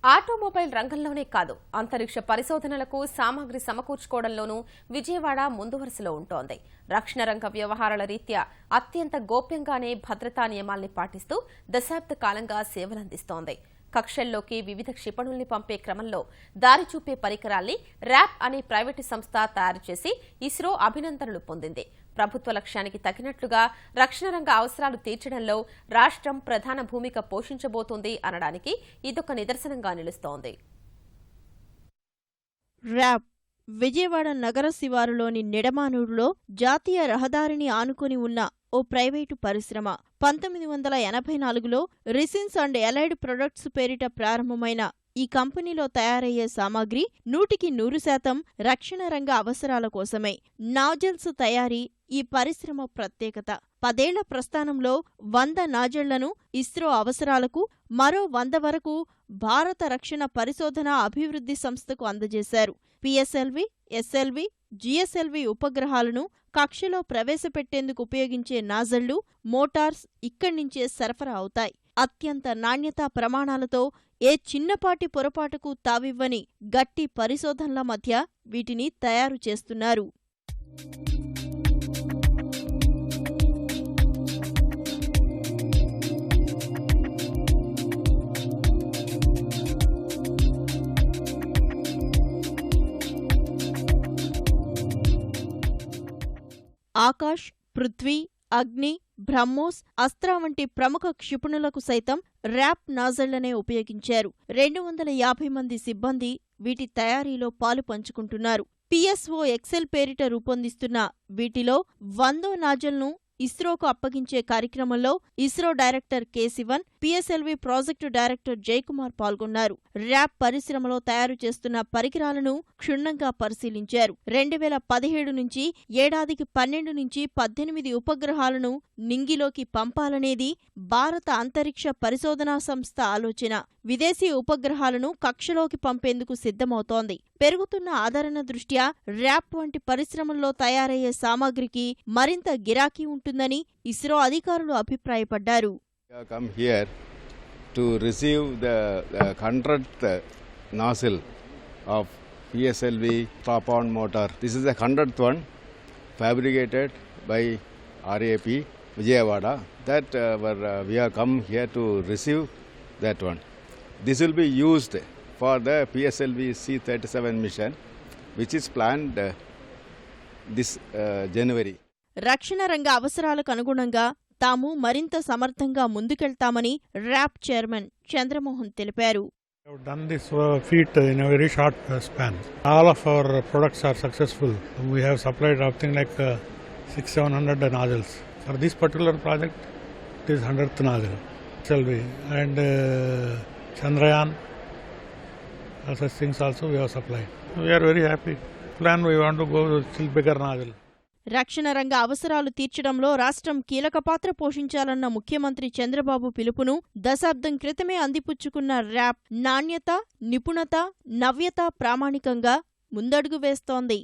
Automobile రంగంలోనే కాదు, అంతరిక్ష పరిశోధనలకు సామగ్రి సమకూర్చుకోవడంలోనూ విజయవాడ ముందు వరుసలో ఉంటోంది. రక్షణ రంగ వ్యవహారాల రీత్యా అత్యంత గోప్యంగానే భద్రతా నియమాల్ని పాటిస్తూ దశాబ్ద కాలంగా సేవలందిస్తోంది. కక్షల్లోకి వివిధ క్షిపణుల్ని పంపే క్రమంలో దారి చూపే పరికరాల్ని ర్యాప్ అనే ప్రైవేటు సంస్థ తయారు చేసి ఇస్రో అభినందనలు పొందింది. ప్రభుత్వ లక్ష్యానికి తగినట్లుగా రక్షణ రంగ అవసరాలు తీర్చడంలో రాష్ట్రం ప్రధాన భూమిక పోషించబోతోంది అనడానికి ఇదొక నిదర్శనంగా నిలుస్తోంది. ర్యాప్ విజయవాడ నగర శివారులోని నిడమానూరులో జాతీయ రహదారిని ఆనుకుని ఉన్న ఓ ప్రైవేటు పరిశ్రమ 1984లో రిసిన్స్ అండ్ ఎలైడ్ ప్రొడక్ట్స్ పేరిట ప్రారంభమైన ఈ కంపెనీలో తయారయ్యే సామాగ్రి 100% రక్షణ రంగ అవసరాల కోసమే. నాజల్స్ తయారీ ఈ పరిశ్రమ ప్రత్యేకత. 10 ఏళ్ల ప్రస్థానంలో 100 నాజళ్లను ఇస్రో అవసరాలకు, మరో 100 వరకు భారత రక్షణ పరిశోధన అభివృద్ధి సంస్థకు అందజేశారు. పిఎస్ఎల్వి, ఎస్ఎల్వి, జిఎస్ఎల్వి ఉపగ్రహాలను కక్షలో ప్రవేశపెట్టేందుకు ఉపయోగించే నాజళ్లు, మోటార్స్ ఇక్కడ్నించే సరఫరా అవుతాయి. అత్యంత నాణ్యతా ప్రమాణాలతో ఏ చిన్నపాటి పొరపాటుకు తావివ్వని గట్టి పరిశోధనల మధ్య వీటిని తయారు చేస్తున్నారు. ఆకాష్, పృథ్వీ, అగ్ని, బ్రహ్మోస్, అస్త్రా వంటి ప్రముఖ క్షిపణులకు సైతం ర్యాప్ నాజళ్లనే ఉపయోగించారు. 250 మంది సిబ్బంది వీటి తయారీలో పాలు పంచుకుంటున్నారు. పిఎస్ఓ ఎక్సెల్ పేరిట రూపొందిస్తున్న వీటిలో 100 నాజల్ను ఇస్రోకు అప్పగించే కార్యక్రమంలో ISRO director K. Sivan, PSLV project director Jayakumar పాల్గొన్నారు. ర్యాప్ పరిశ్రమలో తయారు చేస్తున్న పరికరాలను క్షుణ్ణంగా పరిశీలించారు. 2017 నుంచి ఏడాదికి 12 నుంచి 18 ఉపగ్రహాలను నింగిలోకి పంపాలనేది భారత అంతరిక్ష పరిశోధనా సంస్థ ఆలోచన. విదేశీ ఉపగ్రహాలను కక్షలోకి పంపేందుకు సిద్ధమవుతోంది. పెరుగుతున్న ఆదరణ దృష్ట్యా ర్యాప్ వంటి పరిశ్రమల్లో తయారయ్యే సామాగ్రికి మరింత గిరాకీ ఉంటుందని ఇస్రో అధికారులు అభిప్రాయపడ్డారు. Come here to receive the 100th nozzle of PSLV top-on motor. This is the 100th one fabricated by RAP Vijayawada. That we have come here to receive that one. This will be used for the PSLV C-37 mission, which is planned this January. రక్షణ రంగ అవసరాలకు అనుగుణంగా తాము మరింత సమర్థంగా ముందుకెళ్తామని rap chairman Chandramohan తెలిపారు. We have done this feat in a very short span. All of our products are successful. We have supplied something like 600-700 nozzles. For this particular project, it is 100th nozzle. SLV and Chandrayaan, such things also we have supplied. We are very happy. Plan we want to go still bigger nozzle. రక్షణ రంగ అవసరాలు తీర్చడంలో రాష్ట్రం కీలక పాత్ర పోషించాలన్న ముఖ్యమంత్రి చంద్రబాబు పిలుపును దశాబ్దం క్రితమే అందిపుచ్చుకున్న ర్యాప్ నాణ్యత, నిపుణత, నవ్యత ప్రామాణికంగా ముందడుగు వేస్తోంది.